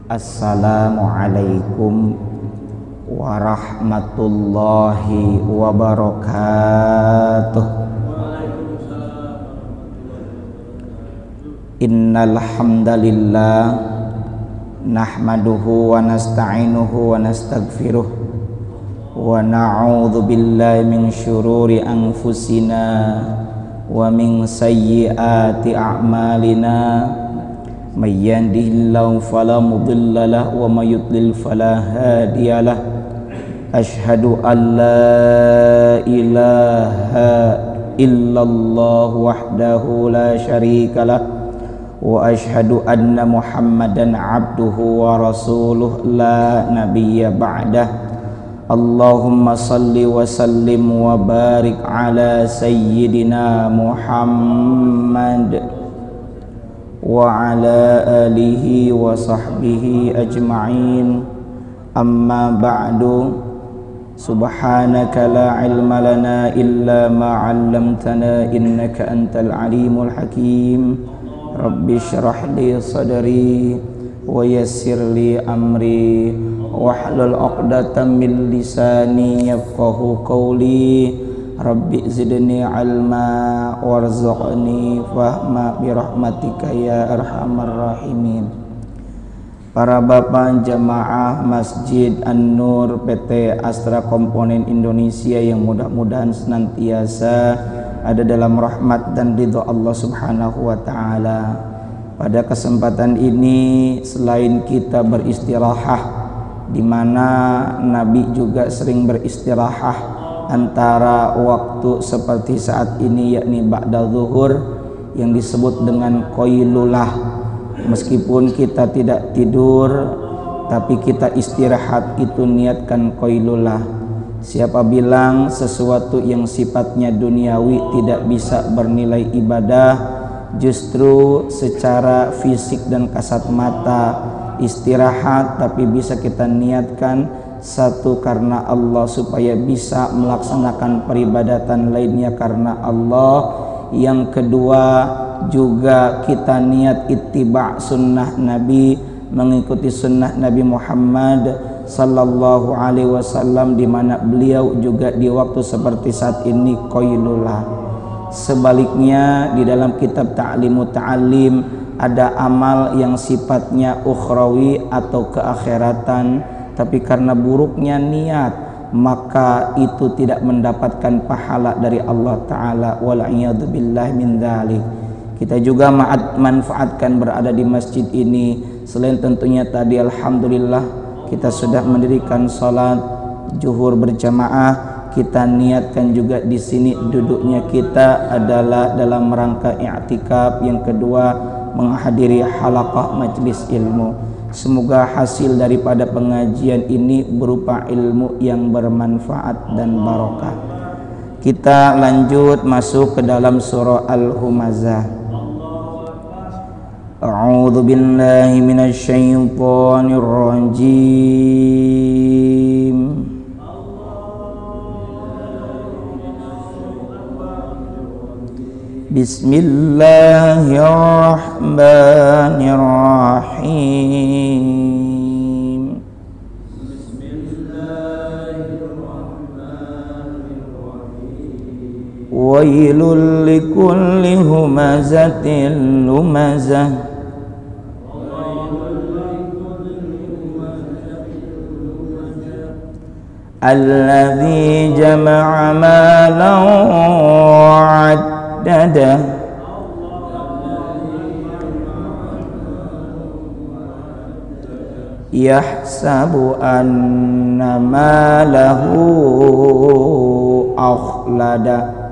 Assalamualaikum warahmatullahi wabarakatuh. Innal hamdalillah nahmaduhu wa nasta'inuhu wa nastaghfiruh wa na'udzu billahi min syururi anfusina wa min sayyiati a'malina. May yahdihillahu fala mudilla lahu wa may yudlil fala hadiyalah. Asyhadu an la ilaha illallah wahdahu la syarikalah wa asyhadu anna Muhammadan abduhu wa rasuluh la nabiyya ba'dah. Allahumma salli wa sallim wa barik ala sayyidina Muhammad wa ala alihi wa sahbihi ajma'in. Amma ba'du. Subhanaka la ilma lana illa ma 'allamtana innaka antal alimul hakim. Rabbi shrah li sadri wa yassir li amri wahlul 'uqdatam min lisani yafqahu qawli. Rabbi zidni ilma warzuqni fahma birahmatika ya arhamar rahimin. Para bapak jamaah Masjid An-Nur PT Astra Komponen Indonesia yang mudah-mudahan senantiasa ada dalam rahmat dan ridha Allah Subhanahu wa taala. Pada kesempatan ini selain kita beristirahat, di mana Nabi juga sering beristirahat antara waktu seperti saat ini, yakni ba'da zuhur, yang disebut dengan qailulah. Meskipun kita tidak tidur, tapi kita istirahat itu niatkan qailulah. Siapa bilang sesuatu yang sifatnya duniawi tidak bisa bernilai ibadah? Justru secara fisik dan kasat mata istirahat, tapi bisa kita niatkan satu karena Allah supaya bisa melaksanakan peribadatan lainnya karena Allah. Yang kedua juga kita niat ittiba' sunnah Nabi, mengikuti sunnah Nabi Muhammad sallallahu alaihi wasallam, di mana beliau juga di waktu seperti saat ini qailulah. Sebaliknya di dalam kitab Ta'limut Ta'alim ada amal yang sifatnya ukhrawi atau keakhiratan, tapi karena buruknya niat maka itu tidak mendapatkan pahala dari Allah Ta'ala. Wal'iyadu billahi min dhalik. Kita juga manfaatkan berada di masjid ini. Selain tentunya tadi alhamdulillah kita sudah mendirikan salat zuhur berjamaah, kita niatkan juga di sini duduknya kita adalah dalam rangka i'tikaf. Yang kedua menghadiri halaqah majlis ilmu. Semoga hasil daripada pengajian ini berupa ilmu yang bermanfaat dan barokah. Kita lanjut masuk ke dalam surah Al-Humazah. A'udzu billahi minasy syaithanir rajim. Bismillahirrahmanirrahim. Wailul likulli humazatin lumazah. Alladzi jama'a malan wa'addada. Yahsabu anna malahu akhlada.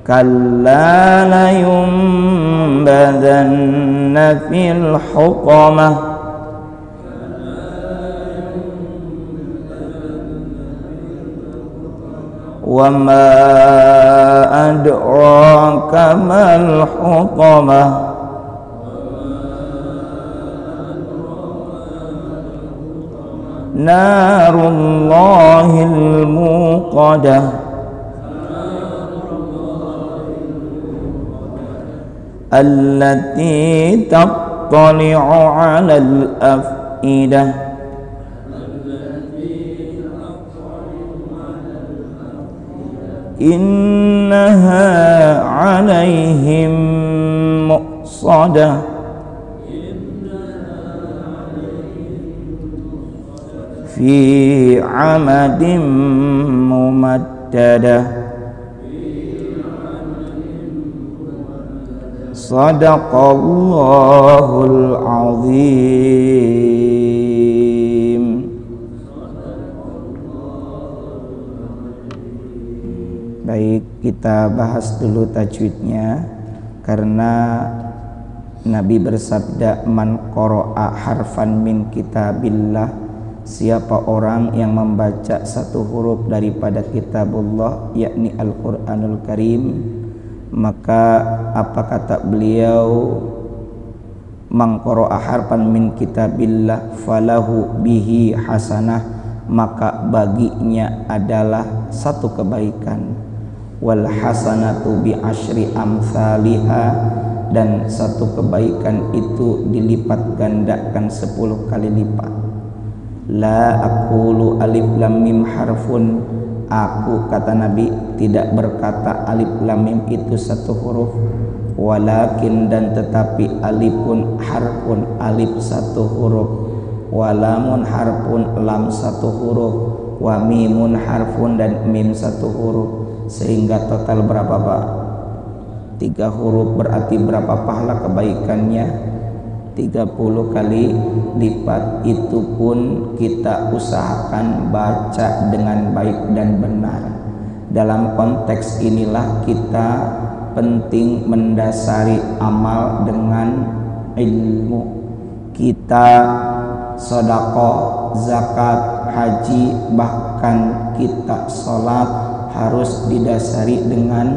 Kalla layunbadanna fil hutamah. Wa ma adraka mal hutamah. Narullahil muqadah. allati tattali'u 'alal afidah innaha 'alaihim muqsadah fi 'amadin mumaddadah. Sadaqallahul azim. Baik, kita bahas dulu tajwidnya, karena Nabi bersabda, man qara'a harfan min kitabillah, siapa orang yang membaca satu huruf daripada kitabullah, yakni Al-Quranul Karim, maka apa kata beliau, man qara'a harfan min kitabillah falahu bihi hasanah, maka baginya adalah satu kebaikan, wal hasanatu bi asyri amsalihha, dan satu kebaikan itu dilipat gandakan 10 kali lipat. La aqulu alif lam mim harfun, aku kata Nabi tidak berkata alif lam mim itu satu huruf, walakin dan tetapi alifun harfun, alif satu huruf, walamun harfun, lam satu huruf, wa mimun harfun, dan mim satu huruf, sehingga total berapa Pak? 3 huruf. Berarti berapa pahala kebaikannya? 30 kali lipat. Itu pun kita usahakan baca dengan baik dan benar. Dalam konteks inilah kita penting mendasari amal dengan ilmu. Kita sedekah, zakat, haji, bahkan kita sholat harus didasari dengan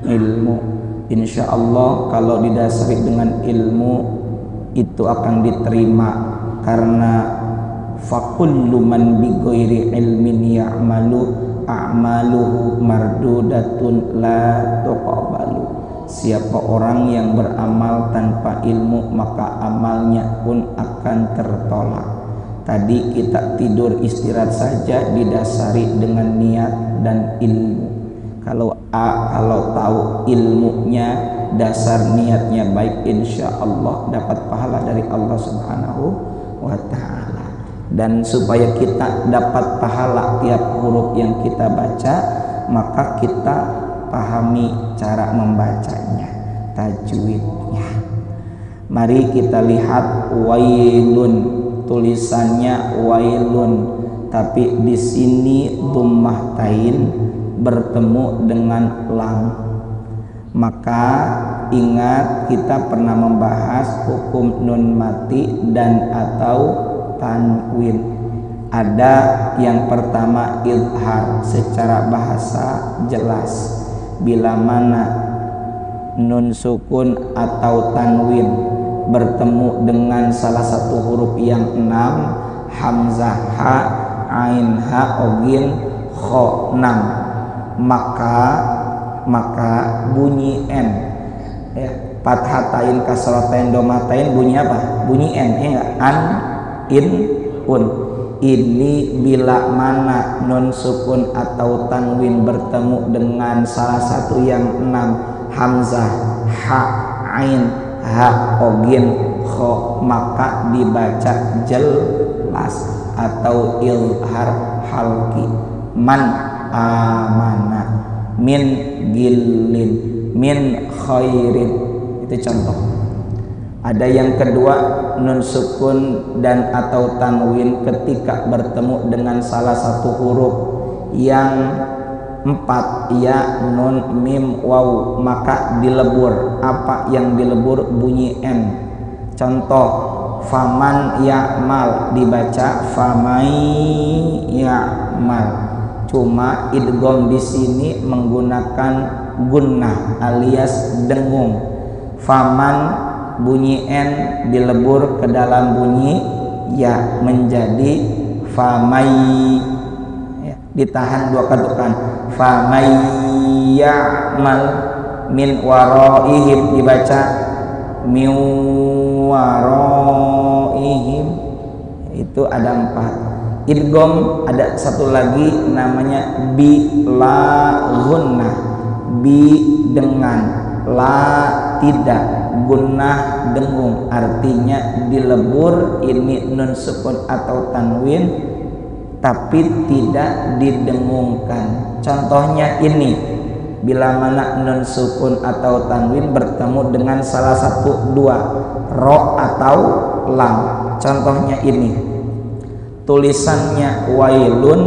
ilmu. Insya Allah kalau didasari dengan ilmu itu akan diterima, karena fakullu man bi ghairi ilmin ya'malu a'maluhu mardudatun la tuqbalu. Siapa orang yang beramal tanpa ilmu, maka amalnya pun akan tertolak. Tadi kita tidur istirahat saja didasari dengan niat dan ilmu. Kalau tahu ilmunya, dasar niatnya baik, insya Allah dapat pahala dari Allah Subhanahu wa ta'ala. Dan supaya kita dapat pahala tiap huruf yang kita baca, maka kita pahami cara membacanya, tajwidnya. Mari kita lihat wailun, tulisannya wailun, tapi di sini dhammah tain bertemu dengan lam. Maka ingat, kita pernah membahas hukum nun mati dan atau tanwin. Ada yang pertama izhar, secara bahasa jelas. Bila mana nun sukun atau tanwin bertemu dengan salah satu huruf yang 6, hamzah, ha, ain, ha, ogin, kho, 6, maka bunyi n, ya, fathatain, kasratain, domatain, bunyi apa? Bunyi n, ya enggak? An, in, un. Ini bila mana nun sukun atau tanwin bertemu dengan salah satu yang 6, hamzah, ha, ain, ha, ogin, kho, maka dibaca jelas atau ilhar halki. Man amana, min gilin, min khairin. Itu contoh. Ada yang kedua, nun sukun dan atau tanwin ketika bertemu dengan salah satu huruf yang 4, ya, nun, mim, waw, maka dilebur. Apa yang dilebur? Bunyi n. Contoh, faman ya'mal dibaca famai ya'mal. Cuma idgham di sini menggunakan gunnah alias dengung. Faman bunyi n dilebur ke dalam bunyi ya menjadi famai, ya, ditahan 2 ketukan. Famai ya'mal min waraihim dibaca miwaraihim, itu ada 4. Idgham ada satu lagi namanya bila gunnah, bi dengan, la tidak, gunnah dengung, artinya dilebur. Ini nun sukun atau tanwin tapi tidak didengungkan. Contohnya ini, bila mana nun sukun atau tanwin bertemu dengan salah satu dua, ro atau lam. Contohnya ini, tulisannya wailun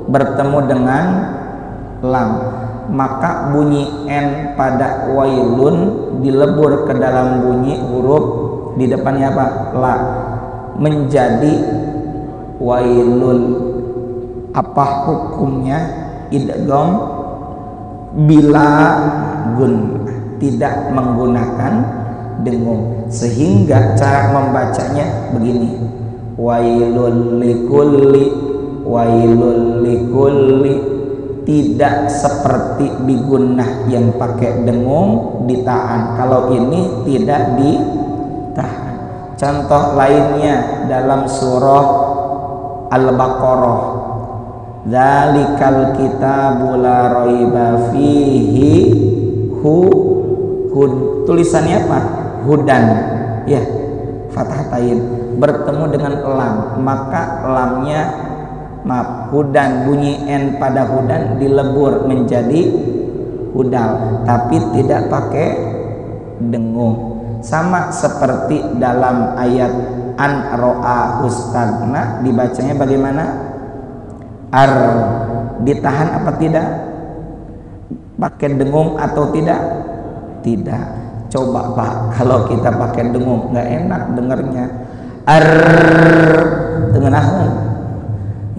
bertemu dengan lam, maka bunyi n pada wailun dilebur ke dalam bunyi huruf di depannya apa? La, menjadi wailun. Apa hukumnya? Idgham bila gunnah, tidak menggunakan dengung, sehingga cara membacanya begini, wailul likulli, wailul likulli, tidak seperti bigunnah yang pakai dengung ditahan. Kalau ini tidak ditahan. Contoh lainnya dalam surah Al-Baqarah, dzalikal kitabu la raiba fihi tulisannya apa? Hudan, ya, fathatain bertemu dengan lam, maka lamnya, maaf, hudan, bunyi n pada hudan dilebur menjadi hudal, tapi tidak pakai dengung. Sama seperti dalam ayat an ro'a ustagna, dibacanya bagaimana? Ar, ditahan apa tidak? Pakai dengung atau tidak? Tidak. Coba Pak, kalau kita pakai dengung nggak enak dengernya. Ar dengan ahun,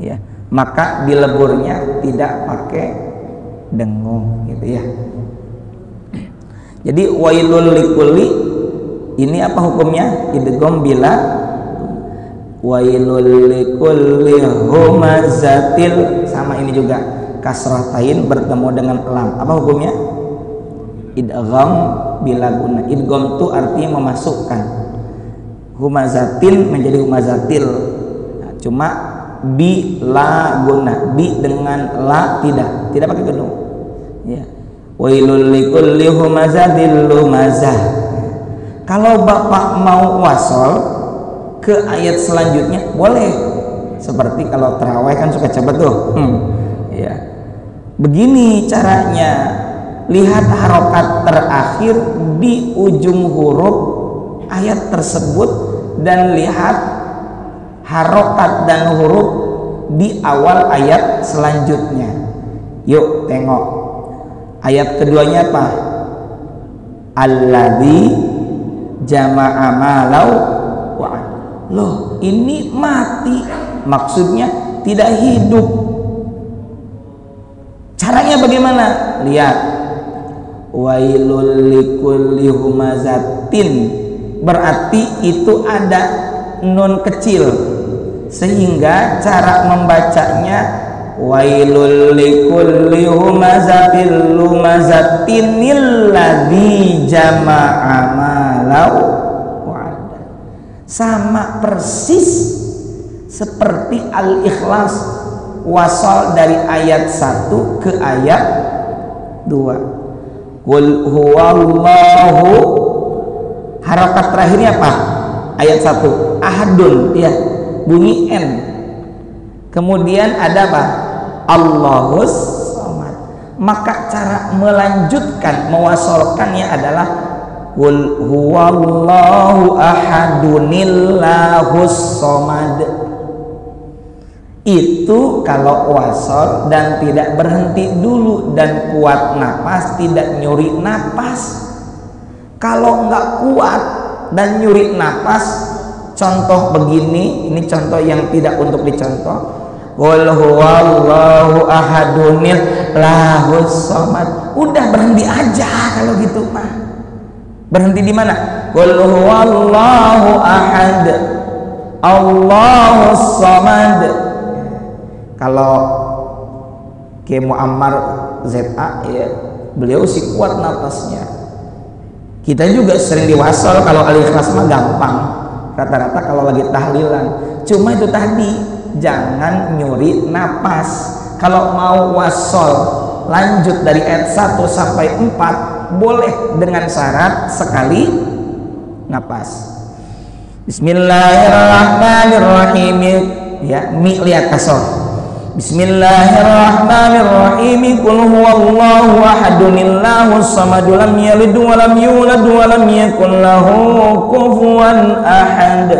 ya, maka dileburnya tidak pakai dengung, gitu ya. Jadi wailul likulli ini apa hukumnya? Idgham bila, wailul likulli humazatil, sama ini juga kasratain bertemu dengan lam, apa hukumnya? Idgham bila gunnah. Idgham itu artinya memasukkan, humazatin menjadi humazatil. Nah, cuma bi la gunnah, bi dengan la tidak pakai gedung, ya. Wailul likulli humazatil lumazah. Kalau Bapak mau wasol ke ayat selanjutnya boleh, seperti kalau tarawih kan suka cepet tuh, ya. Begini caranya, lihat harokat terakhir di ujung huruf ayat tersebut dan lihat harokat dan huruf di awal ayat selanjutnya. Yuk tengok ayat keduanya apa? Alladzi jama'a malau wa, loh ini mati, maksudnya tidak hidup. Caranya bagaimana? Lihat, wailul likulli humazatin, berarti itu ada nun kecil, sehingga cara membacanya wailul likulli humazatil lumazatinil ladzi jama'a malau wa'ada. Sama persis seperti Al-Ikhlas, wasal dari ayat 1 ke ayat 2. Qul huwallahu, harakat terakhirnya apa? Ayat 1 ahadun, ya, bunyi n. Kemudian ada apa? Allahus somad. Maka cara melanjutkan, mewasolkannya adalah qul huwallahu ahadunillahus somad. Itu kalau wasol dan tidak berhenti dulu dan kuat napas, tidak nyuri napas. Kalau nggak kuat dan nyuri napas, contoh begini, ini contoh yang tidak untuk dicontoh. Qul huwallahu ahadunillahus somad. Udah berhenti aja kalau gitu mah. Berhenti di mana? Qul huwallahu ahad, Allahus somad. Kalau Kiai Muammar ZA, ya, beliau sih kuat napasnya. Kita juga sering diwasol, kalau al-ikhlas mah gampang. Rata-rata kalau lagi tahlilan. Cuma itu tadi, jangan nyuri napas. Kalau mau wasol lanjut dari ayat 1 sampai 4 boleh dengan syarat sekali napas. Bismillahirrahmanirrahim. Ya, mi lihat kasor. Bismillahirrahmanirrahim. Qul huwallahu ahadunillahus samadu lam yalid wa lam yulad wa lam yakul lahu kufuwan ahad.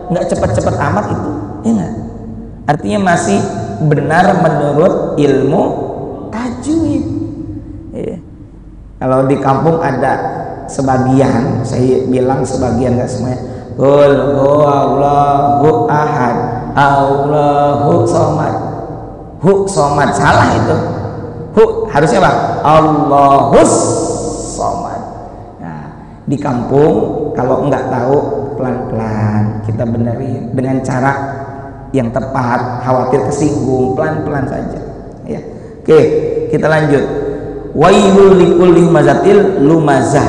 Enggak cepat-cepat amat itu. Ingat. Artinya masih benar menurut ilmu tajwid. Ya. Kalau di kampung ada sebagian, saya bilang sebagian, enggak semuanya. Qul huwallahu ahad, Allahu somad. Hu somad, salah itu. Hu harusnya apa? Allahus somad. Nah, di kampung kalau enggak tahu, pelan-pelan kita benerin dengan cara yang tepat. Khawatir kesinggung, pelan-pelan saja ya. Oke, kita lanjut. Wailul likulli humazatil lumazah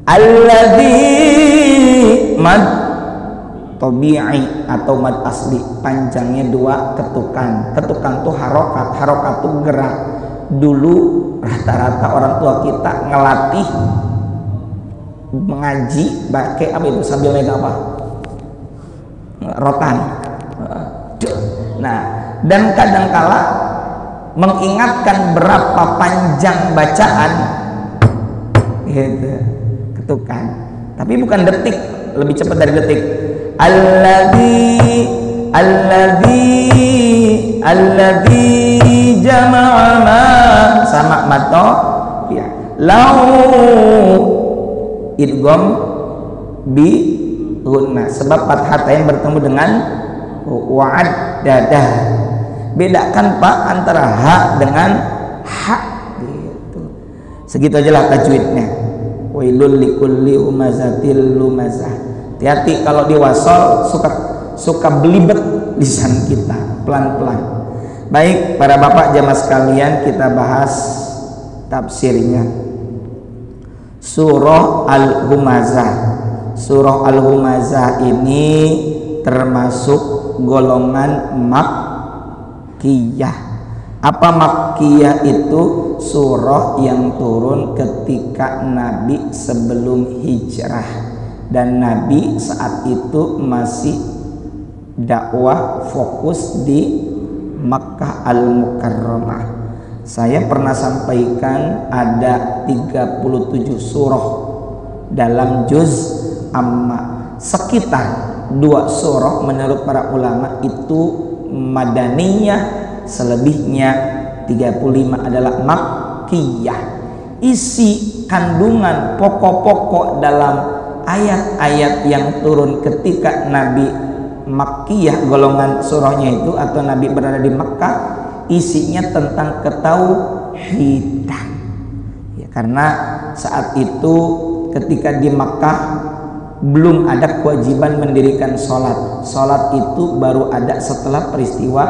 alladzi mad tabi'i atau mad asli, panjangnya 2 ketukan. Ketukan tuh harokat tuh gerak. Dulu rata-rata orang tua kita ngelatih mengaji pakai apa itu, sambil megang apa, rotan. Nah, dan kadangkala mengingatkan berapa panjang bacaan gitu, ketukan, tapi bukan detik, lebih cepat dari detik. Alladzi jama'a ma, sama mato ya, lau idgham bi gunna, sebab fathatain bertemu dengan wa'ad dadah. Bedakan Pak antara ha dengan ha gitu. Segitu aja lah tajwidnya. Wailul likulli humazatil lumazah. Hati-hati kalau diwasol suka belibet lisan kita, pelan-pelan. Baik, para bapak jamaah sekalian, kita bahas tafsirnya. Surah Al-Humazah. Surah Al-Humazah ini termasuk golongan Makkiyah. Apa Makkiyah itu? Surah yang turun ketika Nabi sebelum hijrah, dan Nabi saat itu masih dakwah fokus di Makkah Al-Mukarramah. Saya pernah sampaikan ada 37 surah dalam juz Amma. Sekitar 2 surah menurut para ulama itu Madaniyah, selebihnya 35 adalah Makkiyah. Isi kandungan pokok-pokok dalam ayat-ayat yang turun ketika Nabi Makkiyah, golongan surahnya itu, atau Nabi berada di Makkah, isinya tentang ketauhidan ya, karena saat itu ketika di Makkah belum ada kewajiban mendirikan sholat. Sholat itu baru ada setelah peristiwa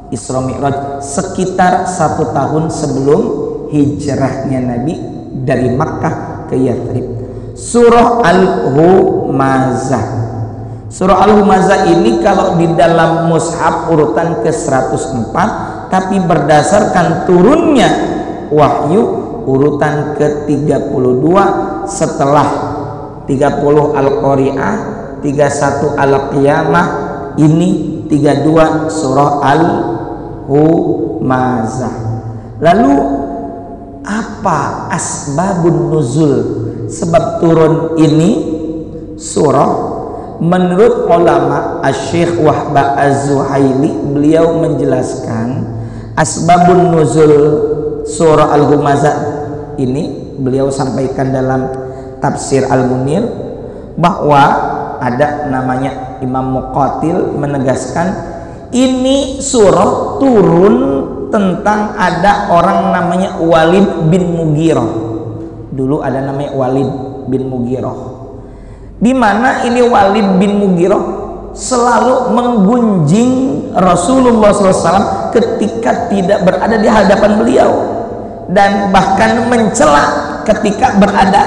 Isra Mi'raj, sekitar 1 tahun sebelum hijrahnya Nabi dari Makkah ke Yathrib. Surah Al-Humazah. Surah Al-Humazah ini kalau di dalam mushaf urutan ke-104, tapi berdasarkan turunnya wahyu urutan ke-32 setelah 30 Al-Qari'ah, 31 Al-Qiyamah, ini 32 surah Al-Humazah. Lalu apa asbabun nuzul, sebab turun ini surah? Menurut ulama Asy-Syaikh Wahbah Az-Zuhaili, beliau menjelaskan asbabun nuzul surah Al-Humazah ini, beliau sampaikan dalam tafsir Al-Munir bahwa ada namanya Imam Muqatil menegaskan ini surah turun tentang ada orang namanya Walid bin Mughirah. Dulu ada namanya Walid bin Mughirah, di mana ini Walid bin Mughirah selalu menggunjing Rasulullah SAW ketika tidak berada di hadapan beliau, dan bahkan mencela ketika berada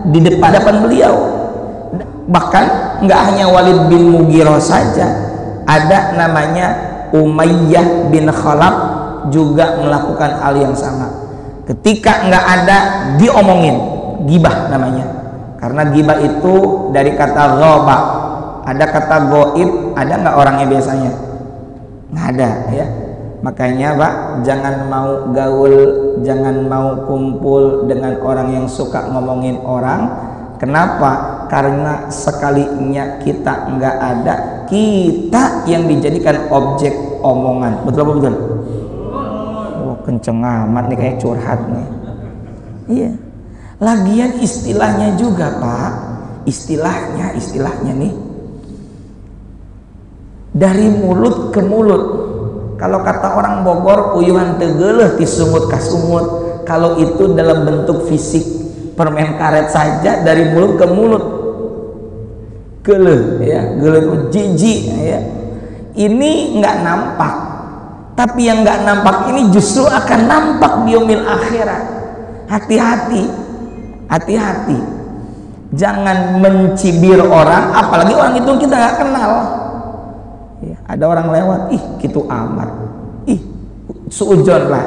di depan beliau. Bahkan nggak hanya Walid bin Mughirah saja, ada namanya Umayyah bin Khalaf juga melakukan hal yang sama. Ketika nggak ada, diomongin, gibah namanya. Karena gibah itu dari kata ghaba. Ada kata goib, ada nggak orangnya biasanya? Nggak ada ya. Makanya Pak, jangan mau gaul, jangan mau kumpul dengan orang yang suka ngomongin orang. Kenapa? Karena sekalinya kita nggak ada, kita yang dijadikan objek omongan. Betul apa betul? Oh, kenceng amat nih, kayak curhat nih. Iya. Lagian istilahnya juga Pak, istilahnya nih dari mulut ke mulut. Kalau kata orang Bogor, uyuhan tegeleh tisungut kasungut. Kalau itu dalam bentuk fisik permen karet saja, dari mulut ke mulut geleh ya, geleh itu jijik ya. Ini nggak nampak, tapi yang nggak nampak ini justru akan nampak di yaumil akhirat. Hati-hati, jangan mencibir orang, apalagi orang itu kita nggak kenal ya. Ada orang lewat, ih gitu amat, ih suujon lah,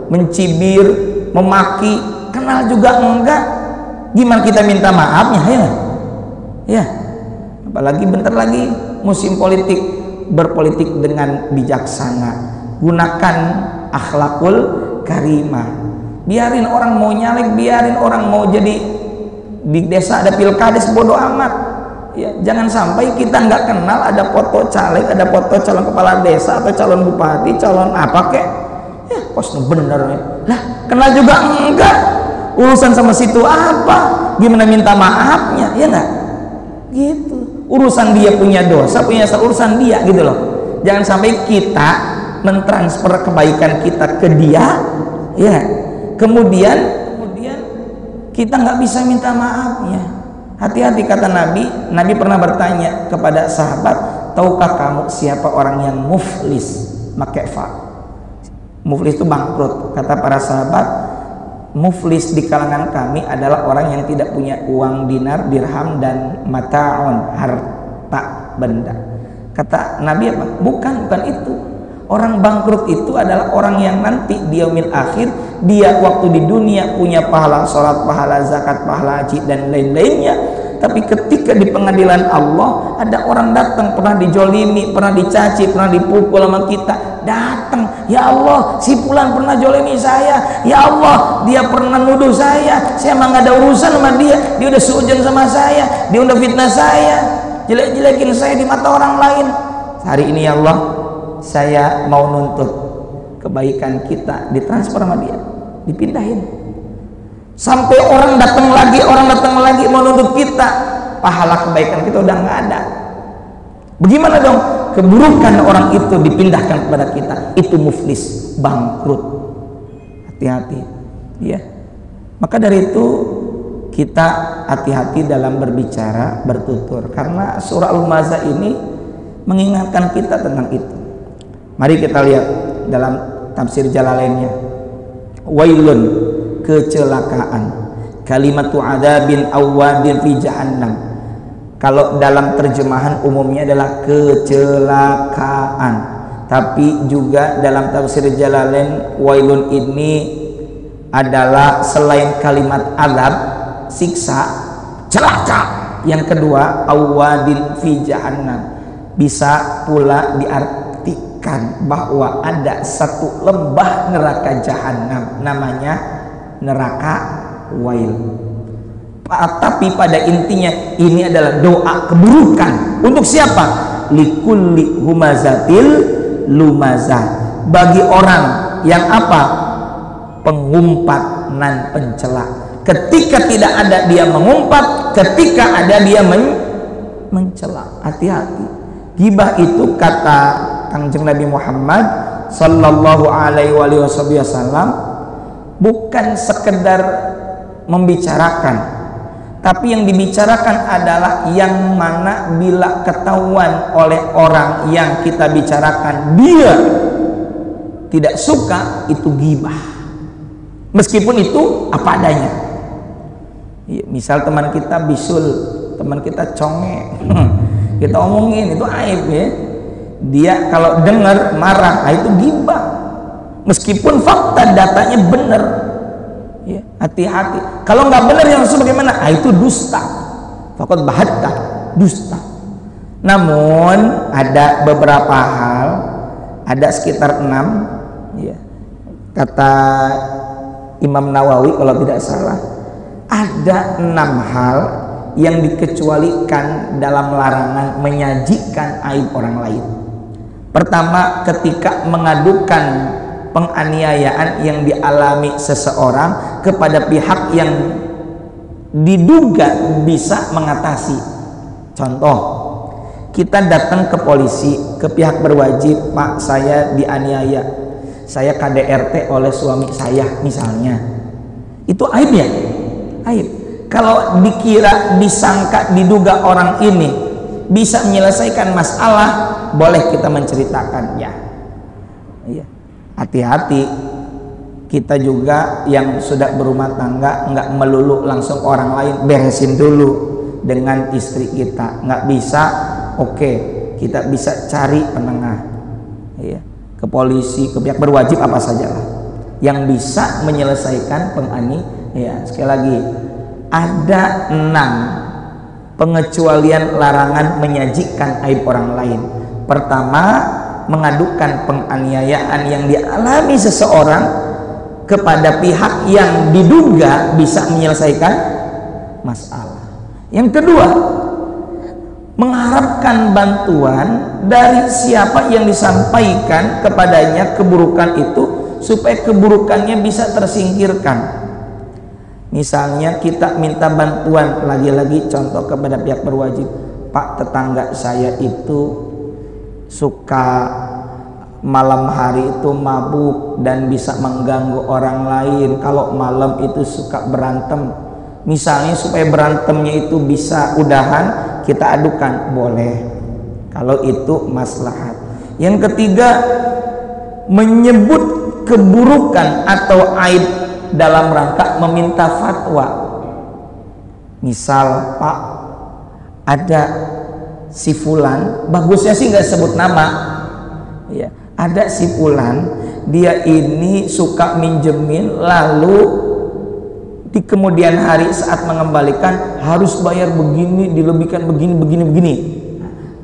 mencibir, memaki, kenal juga enggak, gimana kita minta maafnya ya. Apalagi bentar lagi musim politik, berpolitik dengan bijaksana, gunakan akhlakul karimah. Biarin orang mau nyalek, biarin orang mau jadi di desa ada pilkades, bodoh amat ya. Jangan sampai kita nggak kenal, ada foto caleg, ada foto calon kepala desa atau calon bupati, calon apa kek ya, pos bener lah, kenal juga enggak, urusan sama situ apa, gimana minta maafnya ya nggak gitu. Urusan dia punya dosa, punya urusan dia gitu loh. Jangan sampai kita mentransfer kebaikan kita ke dia ya, kemudian kita nggak bisa minta maafnya. Hati-hati, kata Nabi pernah bertanya kepada sahabat, tahukah kamu siapa orang yang muflis? Makefa, muflis itu bangkrut. Kata para sahabat, muflis di kalangan kami adalah orang yang tidak punya uang dinar, dirham, dan mata'un, harta benda. Kata Nabi apa? Bukan itu. Orang bangkrut itu adalah orang yang nanti di yaumil akhir, dia waktu di dunia punya pahala sholat, pahala zakat, pahala haji, dan lain-lainnya. Tapi ketika di pengadilan Allah, ada orang datang, pernah dijolimi, pernah dicaci, pernah dipukul sama kita, datang, ya Allah, si fulan pernah jolimi saya, ya Allah, dia pernah nuduh saya emang gak ada urusan sama dia udah suujon sama saya, dia udah fitnah saya, jelek-jelekin saya di mata orang lain. Hari ini ya Allah, saya mau nuntut kebaikan kita ditransfer sama dia, dipindahin. Sampai orang datang lagi mau nuntut kita, pahala kebaikan kita udah nggak ada. Bagaimana dong? Keburukan orang itu dipindahkan kepada kita, itu muflis, bangkrut. Hati-hati ya. Maka dari itu kita hati-hati dalam berbicara, bertutur, karena surah Al-Humazah ini mengingatkan kita tentang itu. Mari kita lihat dalam tafsir Jalalainnya. Wailun, kecelakaan, kalimatu adzabin awwadin fi jahannam. Kalau dalam terjemahan umumnya adalah kecelakaan, tapi juga dalam tafsir Jalalain, wailun ini adalah selain kalimat azab, siksa, celaka. Yang kedua, awwadin fi jahannam, bisa pula diartikan bahwa ada satu lembah neraka jahanam, namanya neraka wail. Tapi pada intinya ini adalah doa keburukan untuk siapa? Likulli humazatil lumazah, bagi orang yang apa? Pengumpat nan pencela. Ketika tidak ada dia mengumpat, ketika ada dia mencela. Hati-hati. Gibah itu kata Kangjeng Nabi Muhammad sallallahu alaihi wasallam bukan sekedar membicarakan, tapi yang dibicarakan adalah yang mana bila ketahuan oleh orang yang kita bicarakan dia tidak suka, itu gibah, meskipun itu apa adanya Misal teman kita bisul, teman kita conge, kita omongin, itu aib ya. Dia kalau dengar marah, itu ghibah. Meskipun fakta datanya benar, ya, hati-hati. Kalau nggak benar yang maksud bagaimana? Itu dusta. Faqad bahatta, dusta. Namun ada beberapa hal, ada sekitar 6, ya. Kata Imam Nawawi kalau tidak salah, ada 6 hal yang dikecualikan dalam larangan menyajikan aib orang lain. Pertama, ketika mengadukan penganiayaan yang dialami seseorang kepada pihak yang diduga bisa mengatasi. Contoh, kita datang ke polisi, ke pihak berwajib, Pak, saya dianiaya, saya KDRT oleh suami saya misalnya. Itu aib ya? Aib. Kalau dikira, disangka, diduga orang ini bisa menyelesaikan masalah, boleh kita menceritakannya. Iya. Hati-hati, kita juga yang sudah berumah tangga nggak melulu langsung orang lain, beresin dulu dengan istri kita. Nggak bisa, oke, kita bisa cari penengah, iya, ke polisi, ke pihak berwajib apa sajalah yang bisa menyelesaikan penganiayaan. Sekali lagi, ada 6 pengecualian larangan menyajikan aib orang lain. Pertama, mengadukan penganiayaan yang dialami seseorang kepada pihak yang diduga bisa menyelesaikan masalah. Yang kedua, mengharapkan bantuan dari siapa yang disampaikan kepadanya keburukan itu supaya keburukannya bisa tersingkirkan. Misalnya kita minta bantuan, lagi-lagi contoh kepada pihak berwajib, Pak, tetangga saya itu suka malam hari itu mabuk dan bisa mengganggu orang lain. Kalau malam itu suka berantem, misalnya supaya berantemnya itu bisa udahan, kita adukan, boleh kalau itu maslahat. Yang ketiga, menyebut keburukan atau aib dalam rangka meminta fatwa. Misal, Pak, ada si fulan, bagusnya sih nggak sebut nama, ya, ada si fulan, dia ini suka minjemin, lalu di kemudian hari saat mengembalikan harus bayar begini, dilebihkan begini, begini.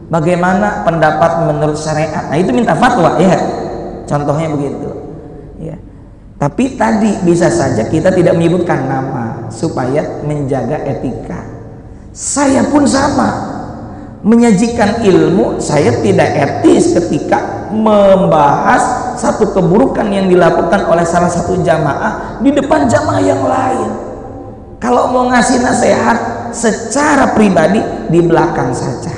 Bagaimana pendapat menurut syariat? Nah, itu minta fatwa, ya, contohnya begitu, ya. Tapi tadi bisa saja kita tidak menyebutkan nama supaya menjaga etika. Saya pun sama, menyajikan ilmu, saya tidak etis ketika membahas satu keburukan yang dilakukan oleh salah satu jamaah di depan jamaah yang lain. Kalau mau ngasih nasihat secara pribadi di belakang saja,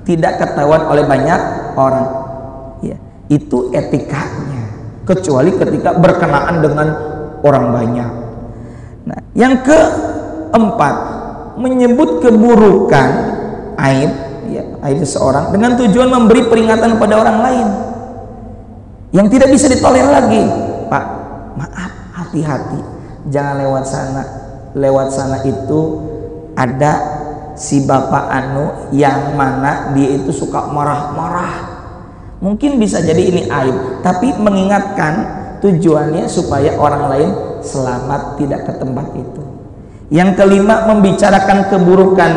tidak ketahuan oleh banyak orang, ya, itu etikanya, kecuali ketika berkenaan dengan orang banyak. Nah, yang keempat, menyebut keburukan, aib, ya, aib seseorang dengan tujuan memberi peringatan kepada orang lain yang tidak bisa ditolerir lagi. Pak, maaf, hati-hati, jangan lewat sana. Lewat sana itu ada si bapak anu yang mana dia itu suka marah-marah. Mungkin bisa jadi ini aib, tapi mengingatkan tujuannya supaya orang lain selamat tidak ke tempat itu. Yang kelima, membicarakan keburukan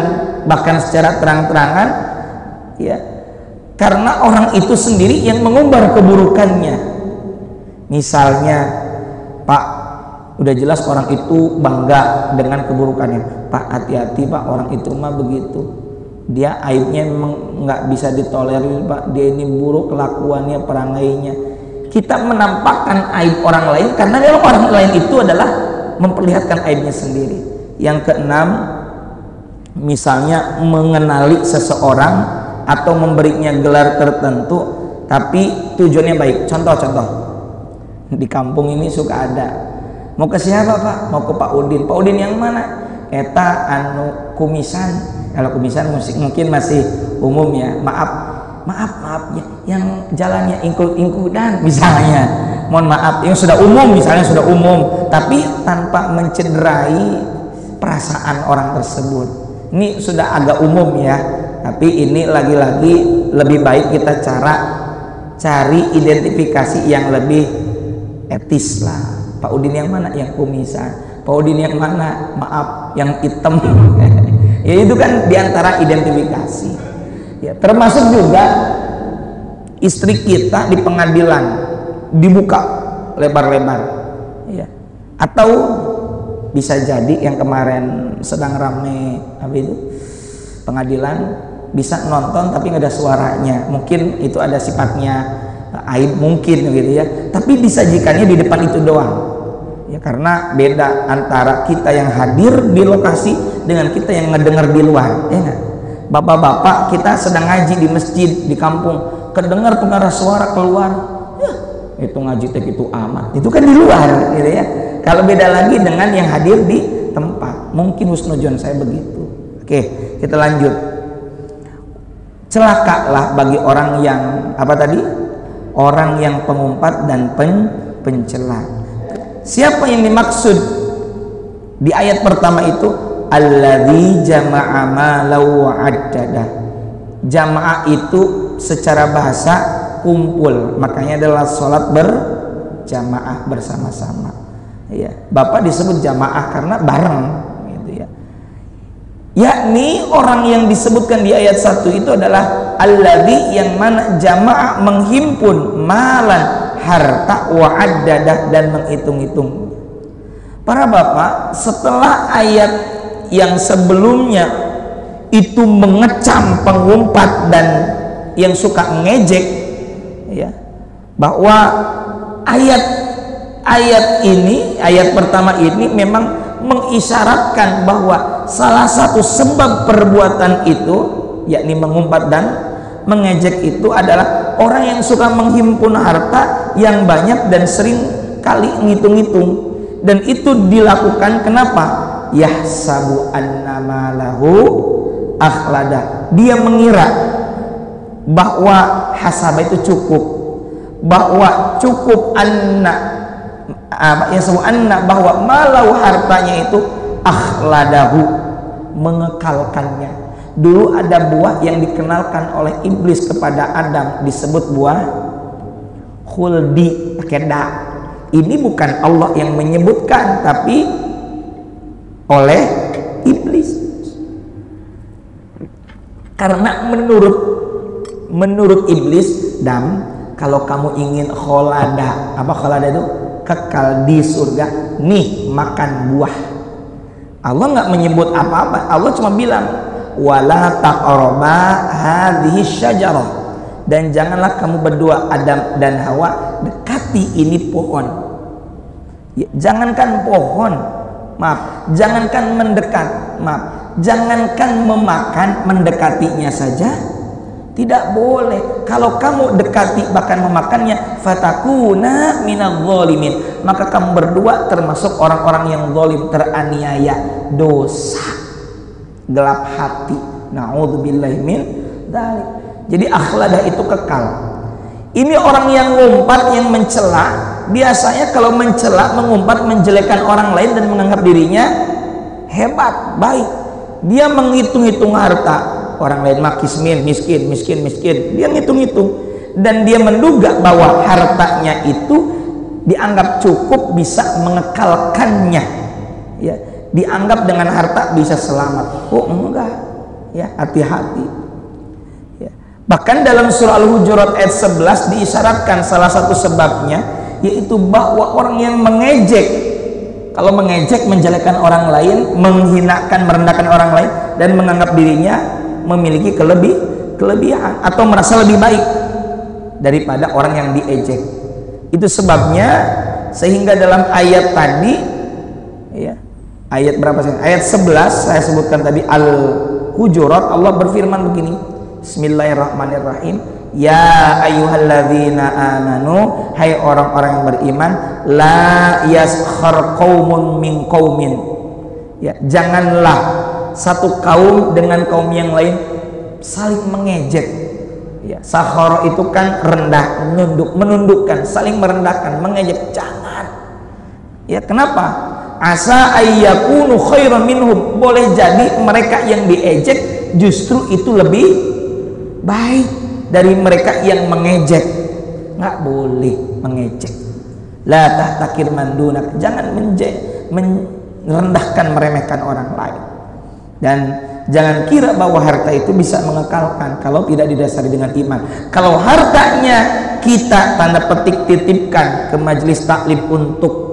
bahkan secara terang-terangan, ya, karena orang itu sendiri yang mengumbar keburukannya. Misalnya, Pak, udah jelas orang itu bangga dengan keburukannya, Pak, hati-hati Pak, orang itu mah begitu, dia aibnya memang nggak bisa ditolerir Pak, dia ini buruk kelakuannya, perangainya. Kita menampakkan aib orang lain karena memang orang lain itu adalah memperlihatkan aibnya sendiri. Yang keenam, misalnya mengenali seseorang atau memberinya gelar tertentu tapi tujuannya baik. Contoh-contoh di kampung ini suka ada, mau ke siapa Pak? Mau ke Pak Udin. Pak Udin yang mana? Eta anu kumisan. Kalau kumisan musik mungkin masih umum ya. Maaf ya, yang jalannya ingkul-ingkudan misalnya. Mohon maaf, yang sudah umum misalnya, sudah umum tapi tanpa mencederai perasaan orang tersebut. Ini sudah agak umum ya, tapi ini lagi-lagi lebih baik kita cari identifikasi yang lebih etis lah. Pak Udin yang mana? Yang kumisan. Pak Udin yang mana? Maaf, yang hitam. Ya itu kan diantara identifikasi. Ya, termasuk juga istri kita di pengadilan dibuka lebar-lebar. Ya. Atau bisa jadi yang kemarin sedang rame apa itu pengadilan, bisa nonton tapi nggak ada suaranya, mungkin itu ada sifatnya aib mungkin gitu ya, tapi disajikannya di depan itu doang ya, karena beda antara kita yang hadir di lokasi dengan kita yang ngedengar di luar ya nggak. Bapak-bapak kita sedang ngaji di masjid di kampung, kedengar pengarah suara keluar ya, itu ngaji tek itu amat, itu kan di luar gitu ya. Kalau beda lagi dengan yang hadir di tempat, mungkin husnudzon saya begitu. Oke, kita lanjut. Celakalah bagi orang yang apa tadi? Orang yang pengumpat dan pencela. Siapa yang dimaksud di ayat pertama itu? Alladzi jama'a malau wa'addada. Jamaah itu secara bahasa kumpul, makanya adalah sholat berjamaah bersama-sama. Ya, Bapak disebut jamaah karena bareng gitu ya. Yakni orang yang disebutkan di ayat 1 itu adalah alladzi, yang mana jamaah menghimpun malan harta wa'addadah dan menghitung-hitung. Para bapak, setelah ayat yang sebelumnya itu mengecam pengumpat dan yang suka ngejek ya, bahwa ayat ini, ayat pertama ini memang mengisyaratkan bahwa salah satu sebab perbuatan itu, yakni mengumpat dan mengejek itu adalah orang yang suka menghimpun harta yang banyak dan sering kali ngitung-ngitung, dan itu dilakukan kenapa? Yahsabu annama lahu akhlada. Dia mengira bahwa hasabah itu cukup, bahwa cukup bahwa malau hartanya itu akhladahu, mengekalkannya. Dulu ada buah yang dikenalkan oleh iblis kepada Adam, disebut buah khuldi pakai da. Ini bukan Allah yang menyebutkan, tapi oleh iblis. Karena menurut iblis, Dam, kalau kamu ingin kholada, apa kholada itu? Kekal di surga, nih makan buah. Allah nggak menyebut apa-apa, Allah cuma bilang wala taqraba hadhihi syajarah, dan janganlah kamu berdua Adam dan Hawa dekati ini pohon ya, jangankan pohon, maaf, jangankan mendekat, maaf, jangankan memakan, mendekatinya saja tidak boleh. Kalau kamu dekati bahkan memakannya, fatakuna minadh dhalimin, maka kamu berdua termasuk orang-orang yang zalim, teraniaya, dosa, gelap hati. Na'udzubillahi min dzalik. Jadi akhladah itu kekal. Ini orang yang ngumpat, yang mencela. Biasanya kalau mencela, mengumpat, menjelekan orang lain dan menganggap dirinya hebat, baik, dia menghitung-hitung harta orang lain, miskin, dia ngitung-hitung, dan dia menduga bahwa hartanya itu dianggap cukup bisa mengekalkannya ya, dianggap dengan harta bisa selamat. Oh enggak ya, hati-hati ya. Bahkan dalam surah Al-Hujurat ayat 11 diisyaratkan salah satu sebabnya, yaitu bahwa orang yang mengejek, kalau mengejek, menjelekkan orang lain, menghinakan, merendahkan orang lain, dan menganggap dirinya memiliki kelebihan atau merasa lebih baik daripada orang yang diejek. Itu sebabnya sehingga dalam ayat tadi ya, ayat berapa sih? Ayat 11 saya sebutkan tadi, Al-Hujurat, Allah berfirman begini, Bismillahirrahmanirrahim, ya ayyuhalladzina amanu, hai orang-orang yang beriman, la yaskhar qaumun min qaumin, ya, janganlah satu kaum dengan kaum yang lain saling mengejek ya. Sakhara itu kan rendah, menundukkan, saling merendahkan, mengejek, jangan ya. Kenapa? asa ayyakunu khairan minhum, boleh jadi mereka yang diejek justru itu lebih baik dari mereka yang mengejek. Nggak boleh mengejek. La tahtakir mandunak, jangan merendahkan, meremehkan orang lain. Dan jangan kira bahwa harta itu bisa mengekalkan kalau tidak didasari dengan iman. Kalau hartanya kita tanda petik titipkan ke majelis taklim untuk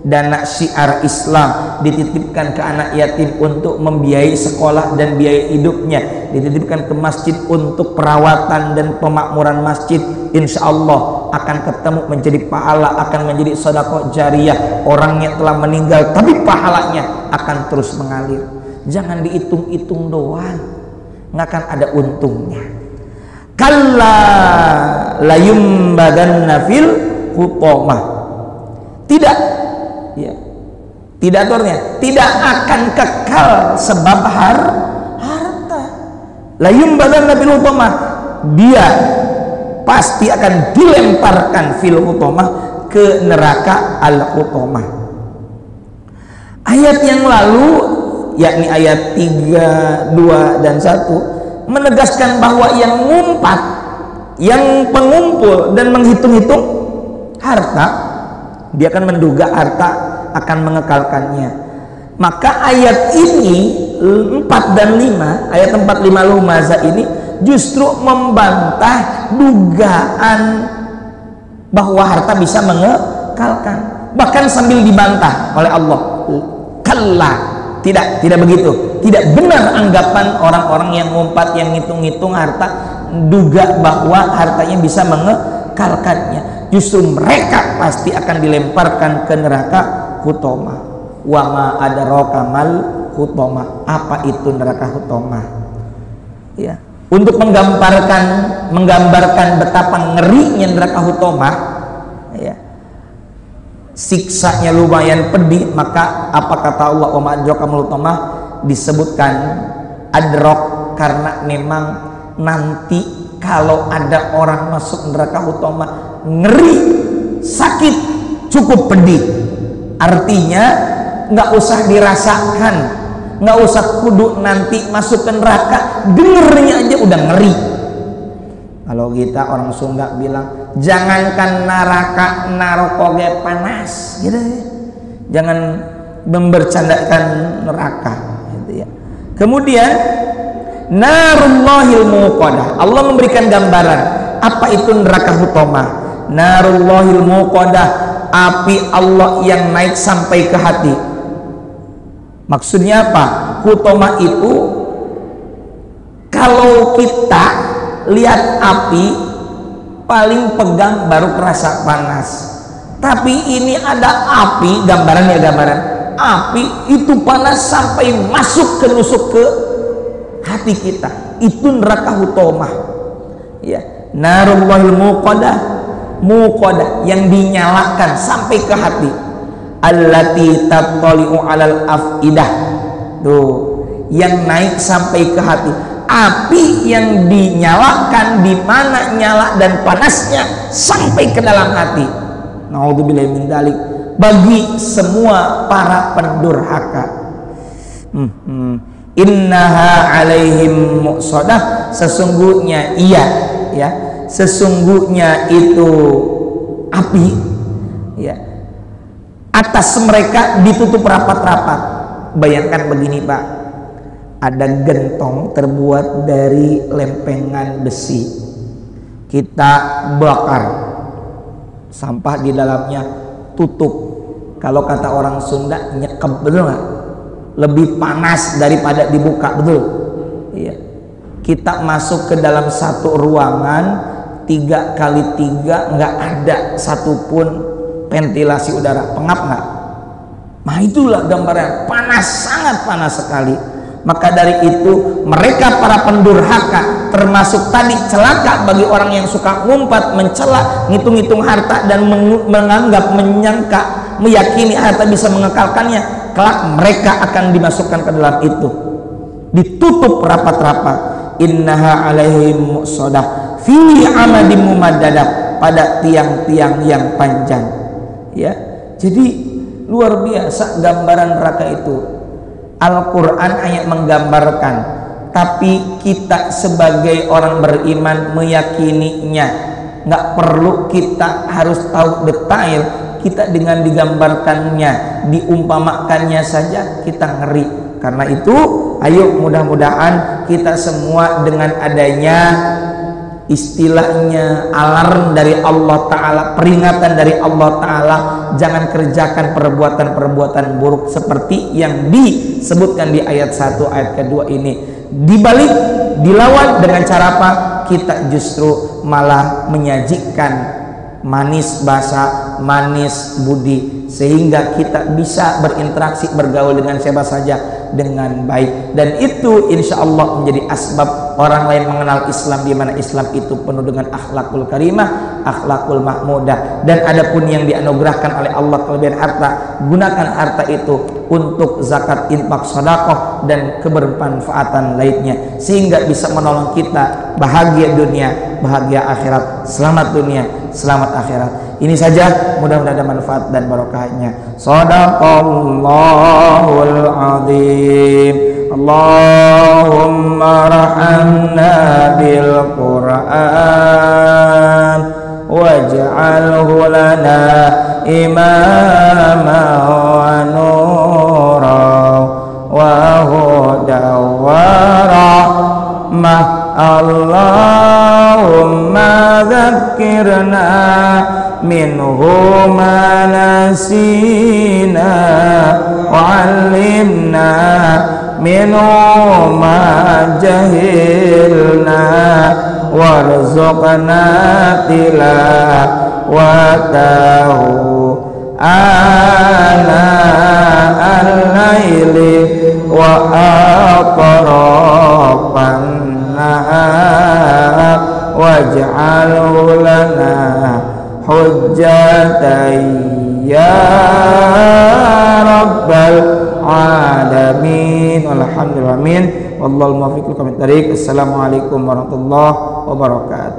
dana syiar Islam, dititipkan ke anak yatim untuk membiayai sekolah dan biaya hidupnya, dititipkan ke masjid untuk perawatan dan pemakmuran masjid, insya Allah akan ketemu menjadi pahala, akan menjadi sedekah jariyah. Orangnya telah meninggal tapi pahalanya akan terus mengalir. Jangan dihitung-hitung doang, nggak akan ada untungnya. Kalla layumbadanna fil hutamah, tidak, ya, tidak aturnya, tidak akan kekal sebab harta. Layumbadanna fil hutamah, dia pasti akan dilemparkan fil hutamah, ke neraka al-hutamah. Ayat yang lalu, yakni ayat 3, 2, dan 1 menegaskan bahwa yang ngumpat, yang pengumpul dan menghitung-hitung harta, dia akan menduga harta akan mengekalkannya. Maka ayat ini 4 dan 5, ayat 4, 5 lumaza ini justru membantah dugaan bahwa harta bisa mengekalkan, bahkan sambil dibantah oleh Allah. Kalla, tidak begitu, tidak benar anggapan orang-orang yang ngumpat, yang ngitung-ngitung harta, duga bahwa hartanya bisa mengekalkannya. Justru mereka pasti akan dilemparkan ke neraka hutamah. Wa ma adraka mal hutamah, apa itu neraka hutamah? Ya, untuk menggambarkan betapa ngerinya neraka hutamah, ya, siksanya lumayan pedih, maka apa kata Allah, wa ma adraka mal hutamah, disebutkan adrok karena memang nanti kalau ada orang masuk neraka hutamah ngeri, sakit, cukup pedih. Artinya nggak usah dirasakan, nggak usah kudu nanti masuk ke neraka, dengernya aja udah ngeri. Kalau kita orang Sunda bilang, jangankan neraka, narokoge panas, gitu ya. Jangan membercandakan neraka, gitu ya. Kemudian narullahil muqadah, Allah memberikan gambaran apa itu neraka hutamah. Narullahil muqadah, api Allah yang naik sampai ke hati. Maksudnya apa? Hutamah itu kalau kita lihat api, paling pegang baru kerasa panas. Tapi ini ada api, gambaran api itu panas sampai masuk ke nusuk ke hati kita. Itu neraka hutamah, ya. Narullahil muqadah yang dinyalakan sampai ke hati. Allati tattali'u 'alal afidah, tuh, yang naik sampai ke hati. Api yang dinyalakan, di mana nyala dan panasnya sampai ke dalam hati. Naudzubillahi min dzalik, bagi semua para pendurhaka. Innaha 'alaihim muqsadah, sesungguhnya iya, ya, sesungguhnya itu api, ya, atas mereka ditutup rapat-rapat. Bayangkan begini Pak, ada gentong terbuat dari lempengan besi, kita bakar, sampah di dalamnya tutup. Kalau kata orang Sunda, nyekep, betul nggak? Lebih panas daripada dibuka, betul? Iya. Kita masuk ke dalam satu ruangan 3x3, nggak ada satupun ventilasi udara, pengap nggak? Nah itulah gambaran, panas, sangat panas sekali. Maka dari itu mereka para pendurhaka, termasuk tadi celaka bagi orang yang suka ngumpat, mencela, ngitung-ngitung harta dan menganggap, menyangka, meyakini harta bisa mengekalkannya, kelak mereka akan dimasukkan ke dalam itu, ditutup rapat-rapat. Innaha 'alaihim muqsadah fi amadim mumaddadah, pada tiang-tiang yang panjang, ya. Jadi Luar biasa gambaran neraka itu. Al-Quran hanya menggambarkan, tapi kita sebagai orang beriman meyakininya. Nggak perlu kita harus tahu detail, kita dengan digambarkannya, diumpamakannya saja kita ngeri. Karena itu ayo mudah-mudahan kita semua dengan adanya istilahnya alarm dari Allah Ta'ala, peringatan dari Allah Ta'ala, jangan kerjakan perbuatan-perbuatan buruk seperti yang disebutkan di ayat 1 ayat kedua ini. Dibalik, dilawan dengan cara apa? Kita justru malah menyajikan manis bahasa, manis budi, sehingga kita bisa berinteraksi, bergaul dengan siapa saja dengan baik. Dan itu insya Allah menjadi asbab orang lain mengenal Islam, di mana Islam itu penuh dengan akhlakul karimah, akhlakul mahmudah. Dan adapun yang dianugerahkan oleh Allah kelebihan harta, gunakan harta itu untuk zakat, infak, sedekah dan kebermanfaatan lainnya, sehingga bisa menolong kita bahagia dunia, bahagia akhirat, selamat dunia, selamat akhirat. Ini saja, mudah-mudahan ada manfaat dan barokahnya. Shadaqallahul azim. Allahumma rahamna bil Qur'an waj'alhu lana imama wa nura wa huda wa rahmah. Allahumma dzakkirna minhu ma nasina wa 'allimna minhu ma jahilna warzuqna tilawatahu ana al-laili wa atrafan nahar waj'alhu lana hujjatan ya rabbal alamin. Alhamdulillah, amin. Wallahul muwaffiq. Assalamualaikum warahmatullahi wabarakatuh.